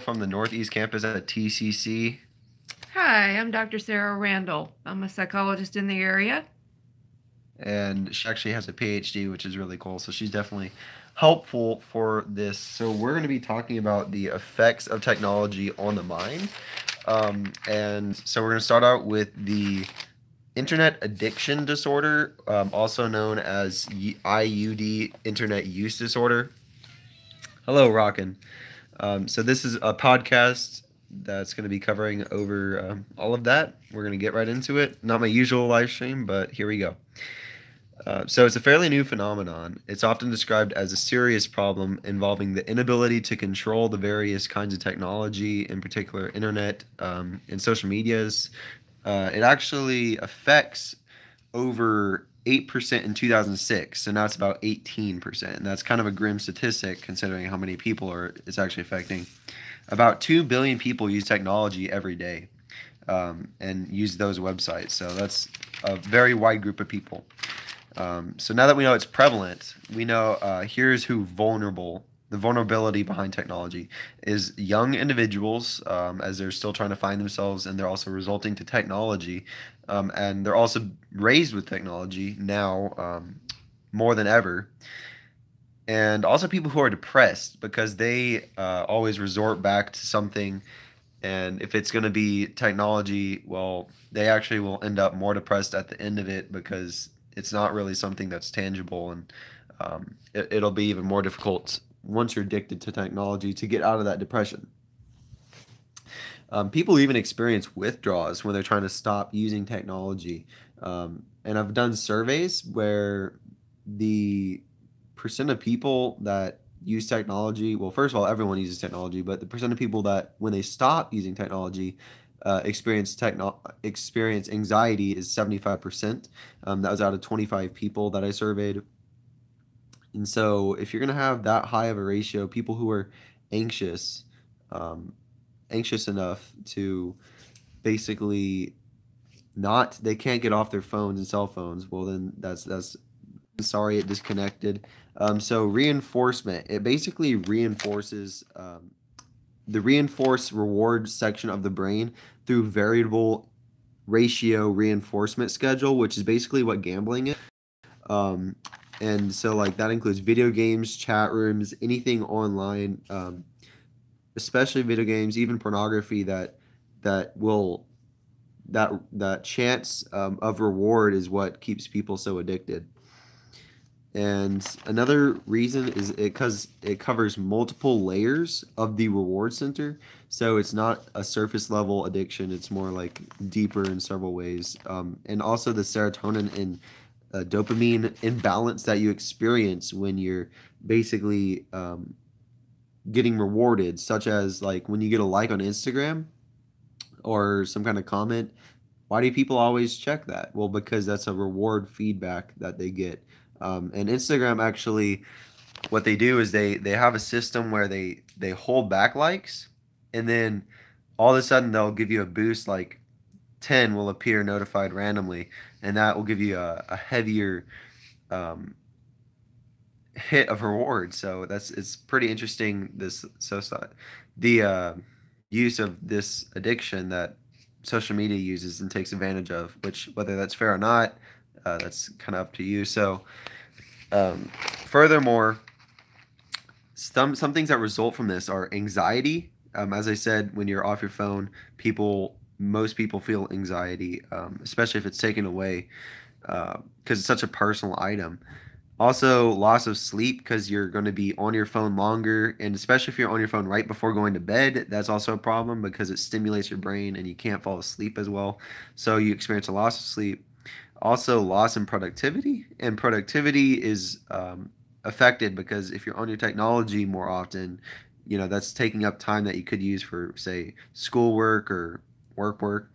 from the Northeast campus at TCC. Hi, I'm Dr. Sarah Randall. I'm a psychologist in the area. And she actually has a PhD, which is really cool. So she's definitely helpful for this. So we're going to be talking about the effects of technology on the mind. And so we're going to start out with the internet addiction disorder, also known as IUD, internet use disorder. Hello, Rockin'. So this is a podcast that's going to be covering over all of that. We're going to get right into it. Not my usual live stream, but here we go. So it's a fairly new phenomenon. It's often described as a serious problem involving the inability to control the various kinds of technology, in particular internet and social medias. It actually affects over 8% in 2006, so now it's about 18%. And that's kind of a grim statistic considering how many people it's actually affecting. About 2 billion people use technology every day and use those websites. So that's a very wide group of people. So now that we know it's prevalent, we know here's who the vulnerability behind technology is young individuals as they're still trying to find themselves, and they're also resulting to technology, and they're also raised with technology now more than ever. And also people who are depressed because they always resort back to something, and if it's going to be technology, well, they actually will end up more depressed at the end of it because it's not really something that's tangible, and it'll be even more difficult once you're addicted to technology to get out of that depression. People even experience withdrawals when they're trying to stop using technology. And I've done surveys where the percent of people that use technology, well, first of all, everyone uses technology, but the percent of people that when they stop using technology experience anxiety is 75%. That was out of 25 people that I surveyed. And so if you're going to have that high of a ratio, people who are anxious, anxious enough to basically not, they can't get off their phones and cell phones, well, then that's sorry, it disconnected. So reinforcement, it basically reinforces the reinforce reward section of the brain through variable ratio reinforcement schedule, which is basically what gambling is. Um, and so like that includes video games, chat rooms, anything online, especially video games, even pornography that will that chance of reward is what keeps people so addicted. And another reason is because it covers multiple layers of the reward center. So it's not a surface level addiction. It's more like deeper in several ways. And also the serotonin and dopamine imbalance that you experience when you're basically getting rewarded, such as like when you get a like on Instagram or some kind of comment. Why do people always check that? Well, because that's a reward feedback that they get. And Instagram actually, what they do is they have a system where they hold back likes, and then all of a sudden they'll give you a boost, like 10 will appear notified randomly, and that will give you a heavier um, hit of reward. So it's pretty interesting. The use of this addiction that social media uses and takes advantage of, which whether that's fair or not, that's kind of up to you. So furthermore, some things that result from this are anxiety. As I said, when you're off your phone, most people feel anxiety, especially if it's taken away, because it's such a personal item. Also, loss of sleep because you're going to be on your phone longer, and especially if you're on your phone right before going to bed, that's also a problem because it stimulates your brain and you can't fall asleep as well. So you experience a loss of sleep. Also, loss in productivity, and productivity is affected because if you're on your technology more often, that's taking up time that you could use for, say, schoolwork or work,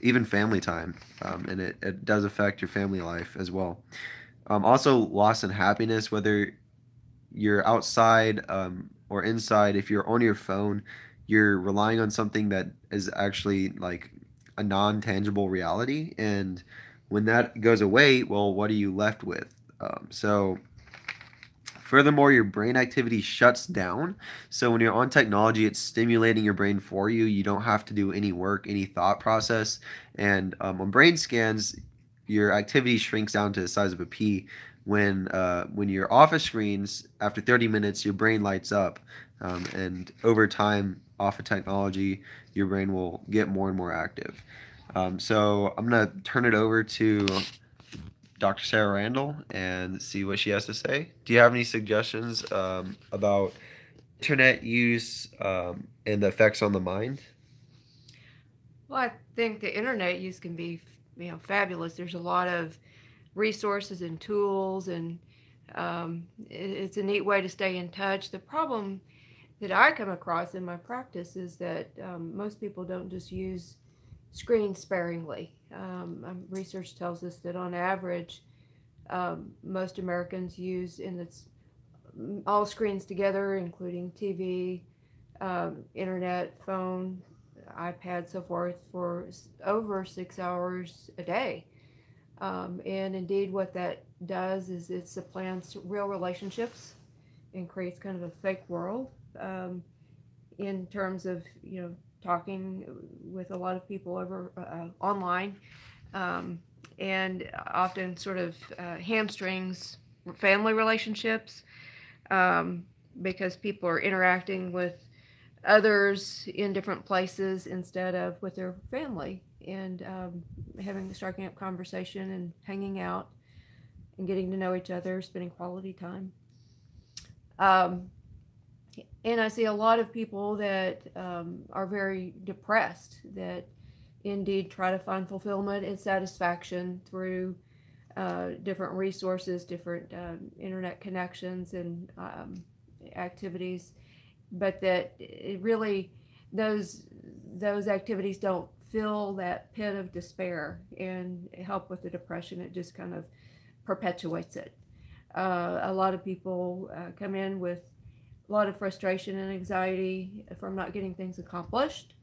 even family time, and it does affect your family life as well. Also, loss in happiness, whether you're outside or inside. If you're on your phone, you're relying on something that is actually like a non-tangible reality, and when that goes away, well, what are you left with? So Furthermore, your brain activity shuts down. So when you're on technology, it's stimulating your brain for you. You don't have to do any work, any thought process. And on brain scans, your activity shrinks down to the size of a pea. When you're off of screens, after 30 minutes, your brain lights up. And over time, off of technology, your brain will get more and more active. So I'm going to turn it over to Dr. Sarah Randall and see what she has to say. Do you have any suggestions about internet use and the effects on the mind? Well, I think the internet use can be, fabulous. There's a lot of resources and tools, and it's a neat way to stay in touch. The problem that I come across in my practice is that most people don't just use screens sparingly. Research tells us that on average, most Americans use in its all screens together, including TV, internet, phone, iPad, so forth, for over 6 hours a day. And indeed, what that does is it supplants real relationships and creates kind of a fake world in terms of, talking with a lot of people over online, and often sort of hamstrings family relationships, because people are interacting with others in different places instead of with their family, and striking up conversation and hanging out and getting to know each other, spending quality time. And I see a lot of people that are very depressed, that indeed try to find fulfillment and satisfaction through different resources, different internet connections and activities, but that it really those activities don't fill that pit of despair and help with the depression. It just kind of perpetuates it. A lot of people come in with a lot of frustration and anxiety from not getting things accomplished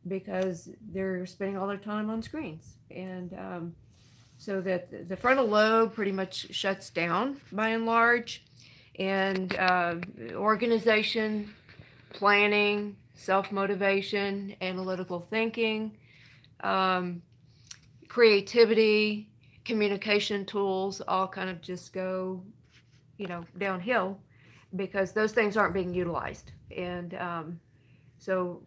because they're spending all their time on screens. And so that the frontal lobe pretty much shuts down by and large. And organization, planning, self-motivation, analytical thinking, creativity, communication tools all kind of just go, downhill because those things aren't being utilized. And so,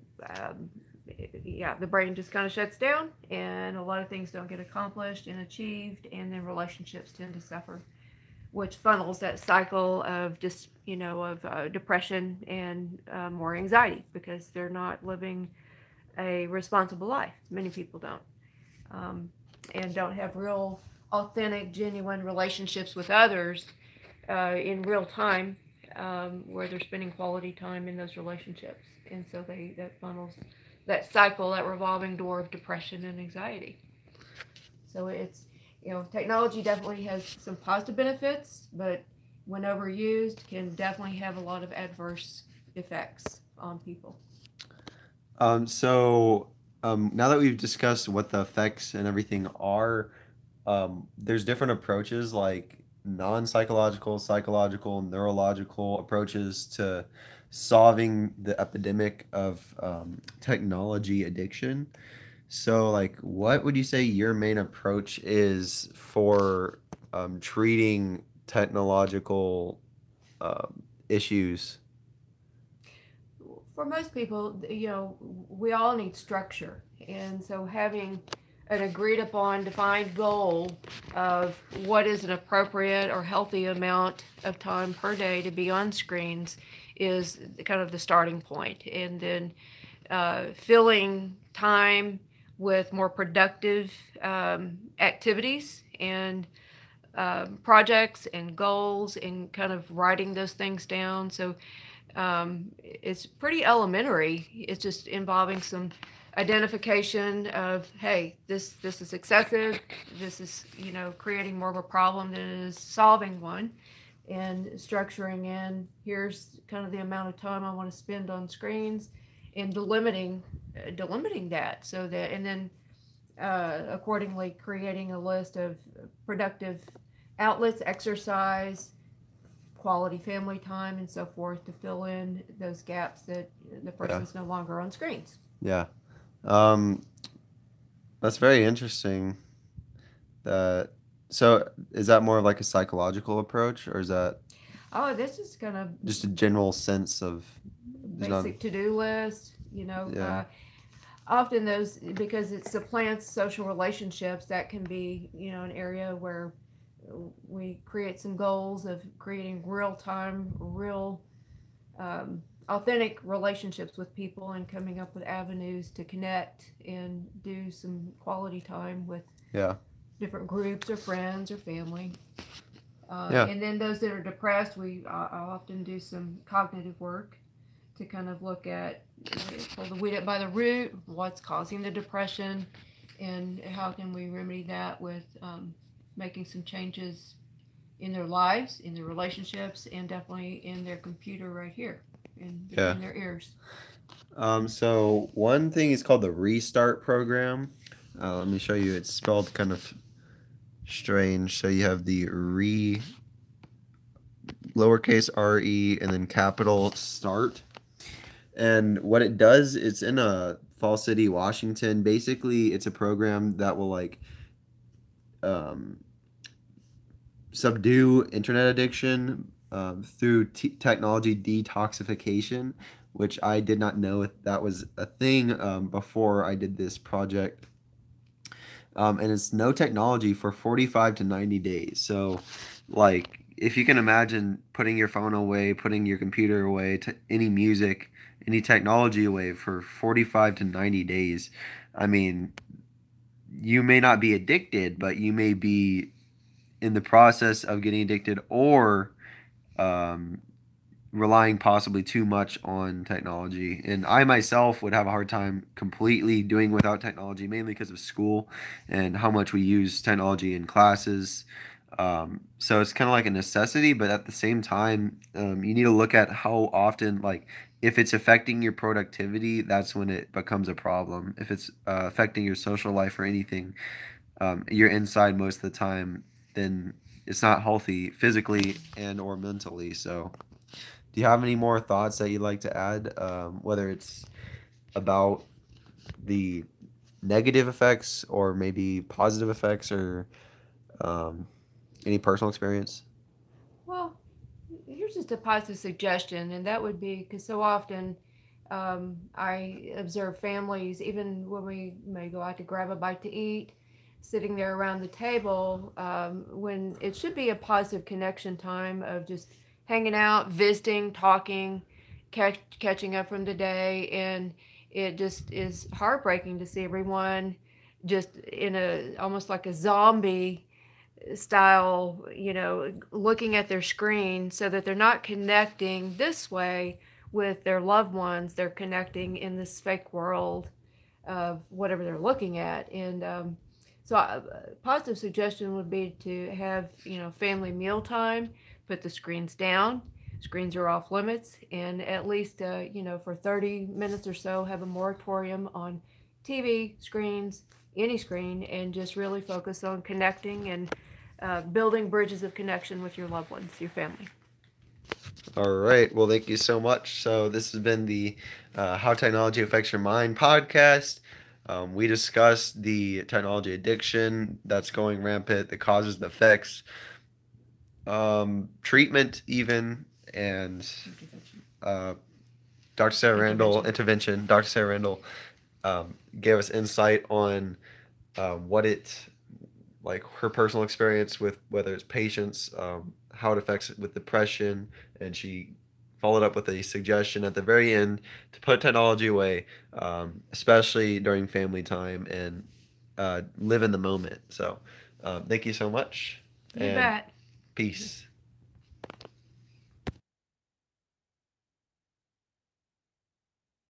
the brain just kind of shuts down and a lot of things don't get accomplished and achieved, and then relationships tend to suffer, which funnels that cycle of just, of depression and more anxiety because they're not living a responsible life. Many people don't. And don't have real, authentic, genuine relationships with others in real time, where they're spending quality time in those relationships. And so that funnels that cycle, that revolving door of depression and anxiety. So it's, technology definitely has some positive benefits, but when overused can definitely have a lot of adverse effects on people. Now that we've discussed what the effects and everything are, there's different approaches like non-psychological, psychological, neurological approaches to solving the epidemic of technology addiction. So, like, what would you say your main approach is for treating technological issues? For most people, we all need structure. And so having an agreed upon defined goal of what is an appropriate or healthy amount of time per day to be on screens is kind of the starting point. And then filling time with more productive activities and projects and goals, and kind of writing those things down. So it's pretty elementary. It's just involving some identification of, hey, this is excessive. This is, creating more of a problem than it is solving one, and structuring in, here's kind of the amount of time I want to spend on screens, and delimiting that, so that, and then accordingly creating a list of productive outlets, exercise, quality family time and so forth to fill in those gaps that the Yeah. person's no longer on screens. Yeah. Um, that's very interesting. That so is that more of like a psychological approach, or is that Oh, this is kind of just a general sense of there's not basic to-do list, you know. yeah. Often those, because it supplants social relationships, that can be, you know, an area where we create some goals of creating real time, real authentic relationships with people and coming up with avenues to connect and do some quality time with Yeah. different groups or friends or family. Yeah. And then those that are depressed, I'll often do some cognitive work to kind of look at, pull the weed up by the root, what's causing the depression, and how can we remedy that with making some changes in their lives, in their relationships, and definitely in their computer right here, in Yeah. between their ears. So one thing is called the Restart program. Let me show you. It's spelled kind of strange. So you have the lowercase re and then capital start. And what it does, it's in a Fall City, Washington. Basically, it's a program that will like um, subdue internet addiction through technology detoxification, which I did not know that was a thing before I did this project. And it's no technology for 45 to 90 days. So, like, if you can imagine putting your phone away, putting your computer away, any music, any technology away for 45 to 90 days, I mean, you may not be addicted, but you may be in the process of getting addicted or um, relying possibly too much on technology. And I myself would have a hard time completely doing without technology, mainly because of school and how much we use technology in classes. So it's kind of like a necessity, but at the same time, you need to look at how often, like, if it's affecting your productivity, that's when it becomes a problem. If it's affecting your social life or anything, you're inside most of the time, then it's not healthy physically and or mentally. So do you have any more thoughts that you'd like to add, whether it's about the negative effects or maybe positive effects or um, any personal experience? Well, here's just a positive suggestion, and that would be because so often I observe families, even when we may go out to grab a bite to eat, sitting there around the table, when it should be a positive connection time of just hanging out, visiting, talking, catching up from the day. And it just is heartbreaking to see everyone just in a almost like a zombie style, you know, looking at their screen so that they're not connecting this way with their loved ones. They're connecting in this fake world of whatever they're looking at. And so, a positive suggestion would be to have, you know, family meal time, put the screens down. Screens are off limits, and at least, you know, for 30 minutes or so, have a moratorium on TV, screens, any screen, and just really focus on connecting and building bridges of connection with your loved ones, your family. All right. Well, thank you so much. So, this has been the How Technology Affects Your Mind podcast. We discussed the technology addiction that's going rampant, the causes and effects, treatment, even, and uh, Dr. Sarah Randall, intervention. Dr. Sarah Randall gave us insight on what it, like her personal experience with whether it's patients, how it affects it with depression, and she followed up with a suggestion at the very end to put technology away, especially during family time, and live in the moment. So, thank you so much, You and bet. peace.